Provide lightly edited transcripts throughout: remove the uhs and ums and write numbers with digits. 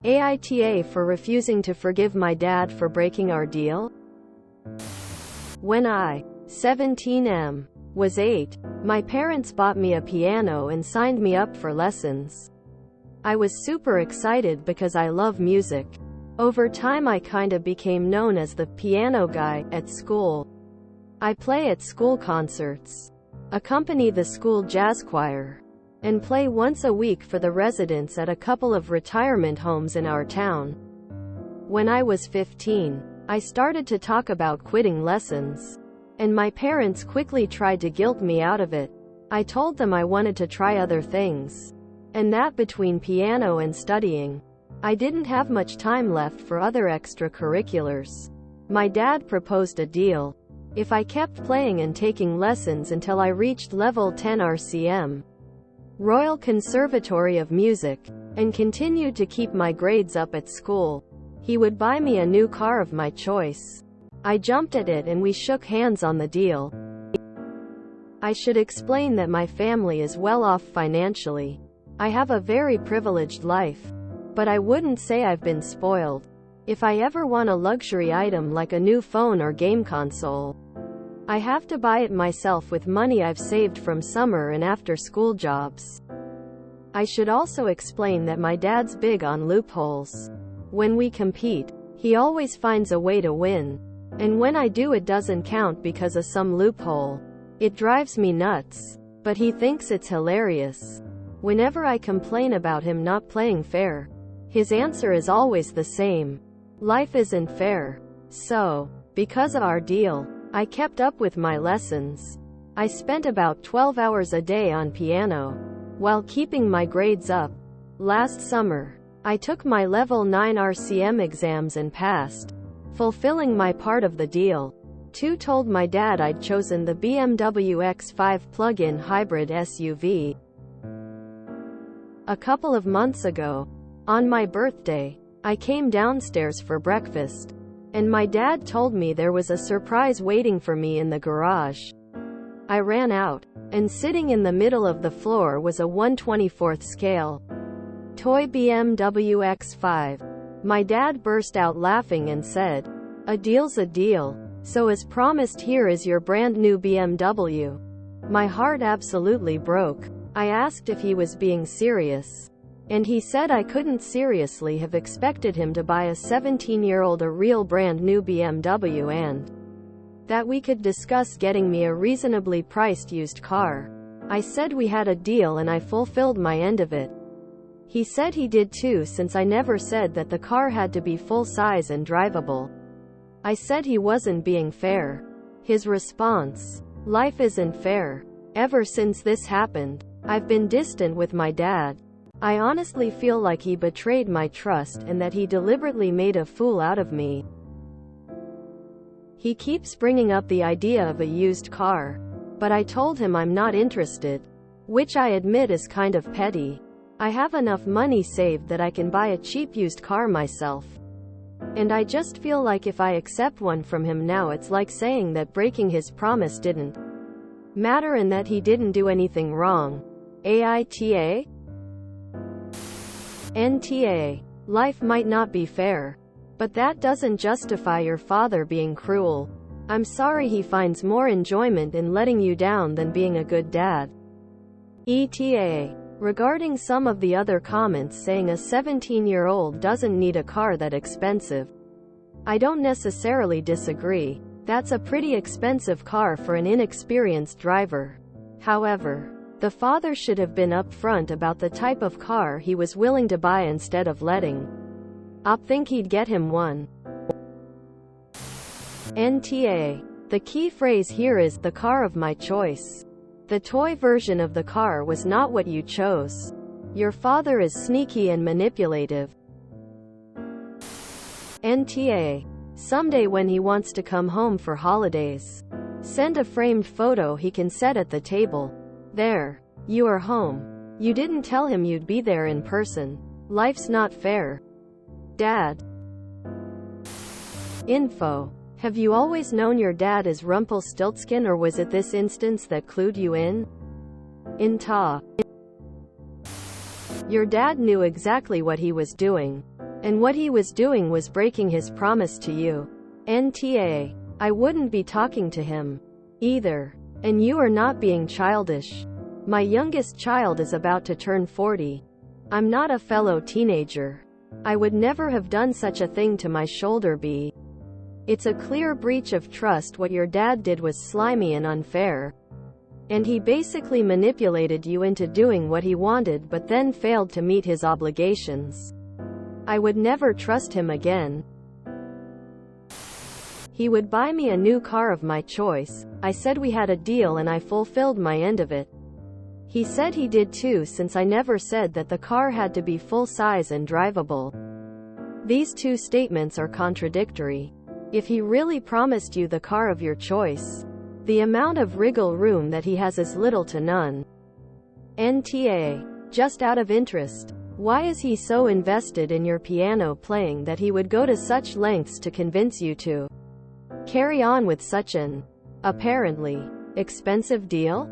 AITA for refusing to forgive my dad for breaking our deal? When I, 17 was 8, my parents bought me a piano and signed me up for lessons. I was super excited because I love music. Over time I kinda became known as the piano guy at school. I play at school concerts, accompany the school jazz choir, and play once a week for the residents at a couple of retirement homes in our town. When I was 15, I started to talk about quitting lessons, and my parents quickly tried to guilt me out of it. I told them I wanted to try other things, and that between piano and studying, I didn't have much time left for other extracurriculars. My dad proposed a deal. If I kept playing and taking lessons until I reached level 10 RCM, Royal Conservatory of Music, and continued to keep my grades up at school, he would buy me a new car of my choice. I jumped at it and we shook hands on the deal. I should explain that my family is well off financially. I have a very privileged life, but I wouldn't say I've been spoiled. If I ever want a luxury item like a new phone or game console, I have to buy it myself with money I've saved from summer and after school jobs. I should also explain that my dad's big on loopholes. When we compete, he always finds a way to win. And when I do, it doesn't count because of some loophole. It drives me nuts. But he thinks it's hilarious. Whenever I complain about him not playing fair, his answer is always the same. Life isn't fair. So, because of our deal, I kept up with my lessons. I spent about 12 hours a day on piano, while keeping my grades up. Last summer, I took my level 9 RCM exams and passed, fulfilling my part of the deal. Told my dad I'd chosen the BMW X5 plug-in hybrid SUV. A couple of months ago, on my birthday, I came downstairs for breakfast, and my dad told me there was a surprise waiting for me in the garage. I ran out, and sitting in the middle of the floor was a 1/24th scale toy BMW X5. My dad burst out laughing and said, "A deal's a deal. So as promised, here is your brand new BMW." My heart absolutely broke. I asked if he was being serious, and he said I couldn't seriously have expected him to buy a 17-year-old a real brand new BMW and that we could discuss getting me a reasonably priced used car. I said we had a deal and I fulfilled my end of it. He said he did too, since I never said that the car had to be full size and drivable. I said he wasn't being fair. His response: "Life isn't fair." Ever since this happened, I've been distant with my dad. I honestly feel like he betrayed my trust and that he deliberately made a fool out of me. He keeps bringing up the idea of a used car, but I told him I'm not interested, which I admit is kind of petty. I have enough money saved that I can buy a cheap used car myself. And I just feel like if I accept one from him now, it's like saying that breaking his promise didn't matter and that he didn't do anything wrong. AITA? NTA. Life might not be fair, but that doesn't justify your father being cruel. I'm sorry he finds more enjoyment in letting you down than being a good dad. ETA. Regarding some of the other comments saying a 17-year-old doesn't need a car that expensive, I don't necessarily disagree. That's a pretty expensive car for an inexperienced driver. However, the father should have been upfront about the type of car he was willing to buy instead of letting Op think he'd get him one. NTA. The key phrase here is the car of my choice. The toy version of the car was not what you chose. Your father is sneaky and manipulative. NTA. Someday when he wants to come home for holidays, send a framed photo he can set at the table. There. You are home. You didn't tell him you'd be there in person. Life's not fair. Dad. Info. Have you always known your dad is Rumpelstiltskin, or was it this instance that clued you in? INTA. Your dad knew exactly what he was doing. And what he was doing was breaking his promise to you. NTA. I wouldn't be talking to him either. And you are not being childish. My youngest child is about to turn 40. I'm not a fellow teenager. I would never have done such a thing to my shoulder B. It's a clear breach of trust. What your dad did was slimy and unfair. And he basically manipulated you into doing what he wanted but then failed to meet his obligations. I would never trust him again. He would buy me a new car of my choice. I said we had a deal and I fulfilled my end of it. He said he did too, since I never said that the car had to be full size and drivable. These two statements are contradictory. If he really promised you the car of your choice, the amount of wriggle room that he has is little to none. NTA. Just out of interest, why is he so invested in your piano playing that he would go to such lengths to convince you to carry on with such an apparently expensive deal?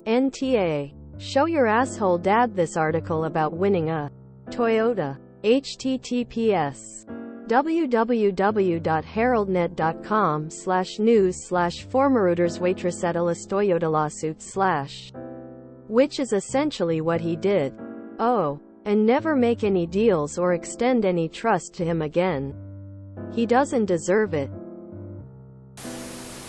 NTA. Show your asshole dad this article about winning a Toyota. https www.heraldnet.com/news/formeruders-waitress-at-a-Toyota lawsuit/ which is essentially what he did. Oh, and never make any deals or extend any trust to him again. He doesn't deserve it.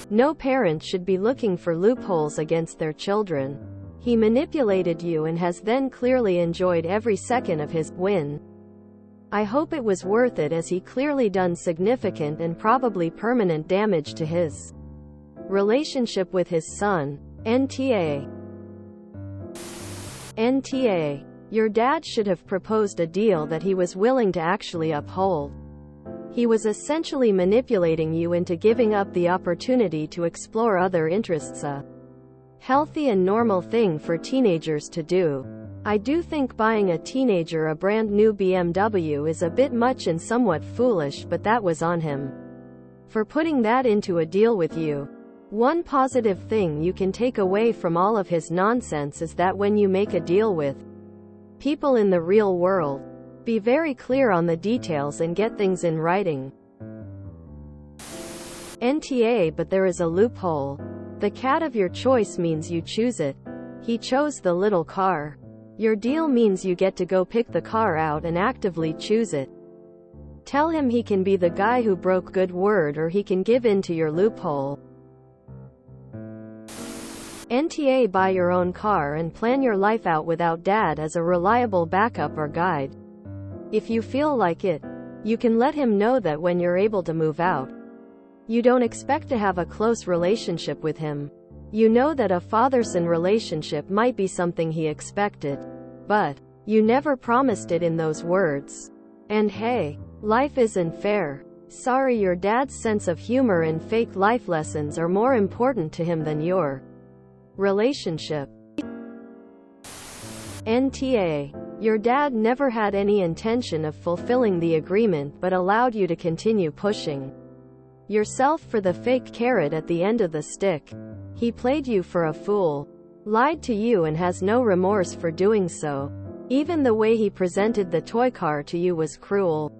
No parent should be looking for loopholes against their children. He manipulated you and has then clearly enjoyed every second of his win. I hope it was worth it, as he clearly done significant and probably permanent damage to his relationship with his son. NTA. NTA. Your dad should have proposed a deal that he was willing to actually uphold. He was essentially manipulating you into giving up the opportunity to explore other interests, a healthy and normal thing for teenagers to do. I do think buying a teenager a brand new BMW is a bit much and somewhat foolish, but that was on him for putting that into a deal with you. One positive thing you can take away from all of his nonsense is that when you make a deal with people in the real world, be very clear on the details and get things in writing. NTA. But there is a loophole. The cat of your choice means you choose it. He chose the little car. Your deal means you get to go pick the car out and actively choose it. Tell him he can be the guy who broke good word, or he can give in to your loophole. NTA. Buy your own car and plan your life out without dad as a reliable backup or guide. If you feel like it, you can let him know that when you're able to move out. You don't expect to have a close relationship with him. You know that a father-son relationship might be something he expected, but you never promised it in those words. And hey, life isn't fair. Sorry, your dad's sense of humor and fake life lessons are more important to him than your relationship. NTA. Your dad never had any intention of fulfilling the agreement but allowed you to continue pushing yourself for the fake carrot at the end of the stick. He played you for a fool, lied to you, and has no remorse for doing so. Even the way he presented the toy car to you was cruel.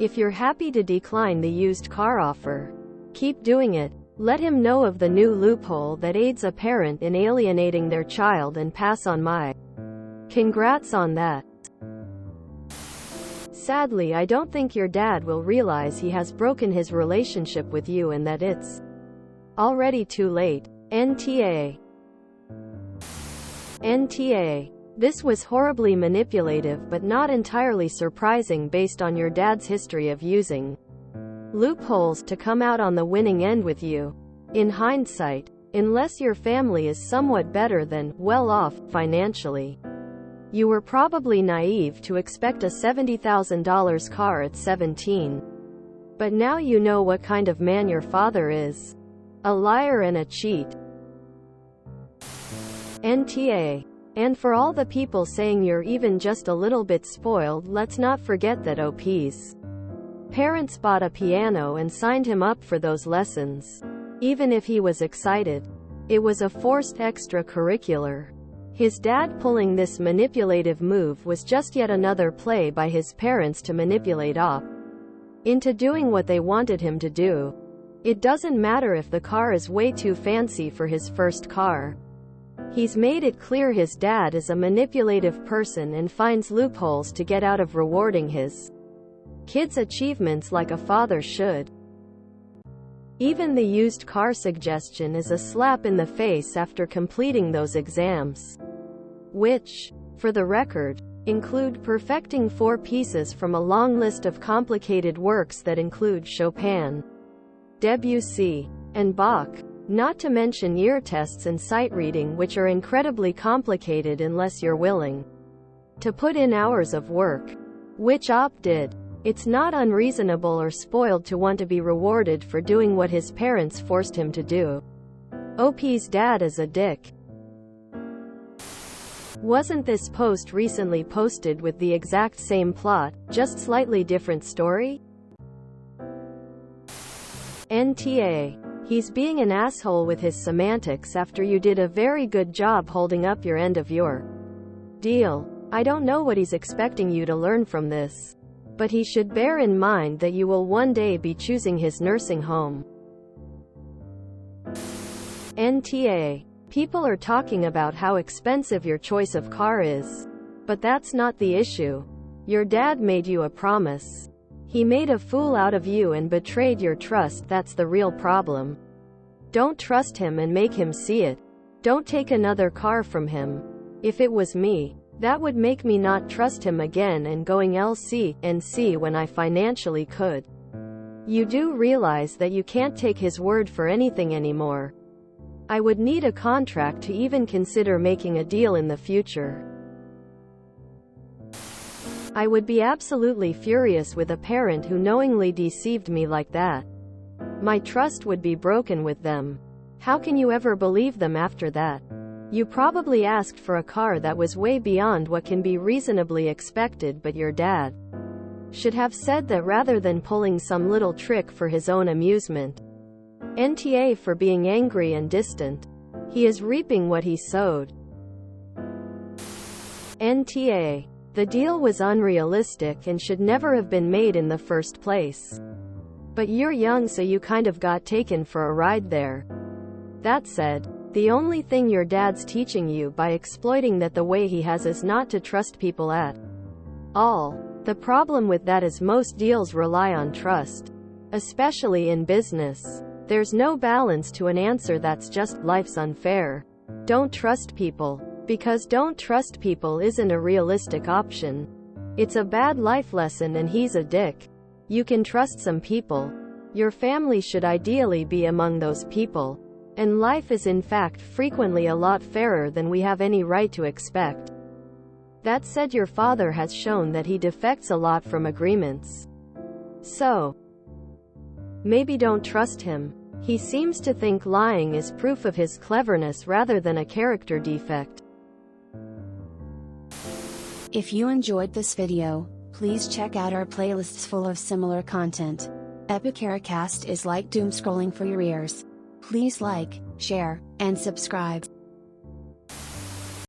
If you're happy to decline the used car offer, keep doing it. Let him know of the new loophole that aids a parent in alienating their child and pass on my congrats on that. Sadly, I don't think your dad will realize he has broken his relationship with you and that it's already too late. NTA. NTA. This was horribly manipulative but not entirely surprising based on your dad's history of using loopholes to come out on the winning end with you. In hindsight, unless your family is somewhat better than well off financially, you were probably naive to expect a $70,000 car at 17. But now you know what kind of man your father is. A liar and a cheat. NTA. And for all the people saying you're even just a little bit spoiled, let's not forget that OP's parents bought a piano and signed him up for those lessons. Even if he was excited, it was a forced extracurricular. His dad pulling this manipulative move was just yet another play by his parents to manipulate Op into doing what they wanted him to do. It doesn't matter if the car is way too fancy for his first car. He's made it clear his dad is a manipulative person and finds loopholes to get out of rewarding his kids' achievements like a father should. Even the used car suggestion is a slap in the face after completing those exams, which, for the record, include perfecting 4 pieces from a long list of complicated works that include Chopin, Debussy, and Bach, not to mention ear tests and sight reading, which are incredibly complicated unless you're willing to put in hours of work, which Op did. It's not unreasonable or spoiled to want to be rewarded for doing what his parents forced him to do. OP's dad is a dick. Wasn't this post recently posted with the exact same plot, just slightly different story? NTA. He's being an asshole with his semantics after you did a very good job holding up your end of your deal. I don't know what he's expecting you to learn from this, but he should bear in mind that you will one day be choosing his nursing home. NTA. People are talking about how expensive your choice of car is, but that's not the issue. Your dad made you a promise. He made a fool out of you and betrayed your trust. That's the real problem. Don't trust him and make him see it. Don't take another car from him. If it was me, that would make me not trust him again and going LC&C when I financially could. You do realize that you can't take his word for anything anymore. I would need a contract to even consider making a deal in the future. I would be absolutely furious with a parent who knowingly deceived me like that. My trust would be broken with them. How can you ever believe them after that? You probably asked for a car that was way beyond what can be reasonably expected, but your dad should have said that rather than pulling some little trick for his own amusement. NTA for being angry and distant. He is reaping what he sowed. NTA. The deal was unrealistic and should never have been made in the first place. But you're young, so you kind of got taken for a ride there. That said, the only thing your dad's teaching you by exploiting that the way he has is not to trust people at all. The problem with that is most deals rely on trust. Especially in business. There's no balance to an answer that's just, life's unfair. Don't trust people. Because don't trust people isn't a realistic option. It's a bad life lesson and he's a dick. You can trust some people. Your family should ideally be among those people. And life is in fact frequently a lot fairer than we have any right to expect. That said, your father has shown that he defects a lot from agreements. So, maybe don't trust him. He seems to think lying is proof of his cleverness rather than a character defect. If you enjoyed this video, please check out our playlists full of similar content. AmITheAsshole is like doom scrolling for your ears. Please like, share, and subscribe.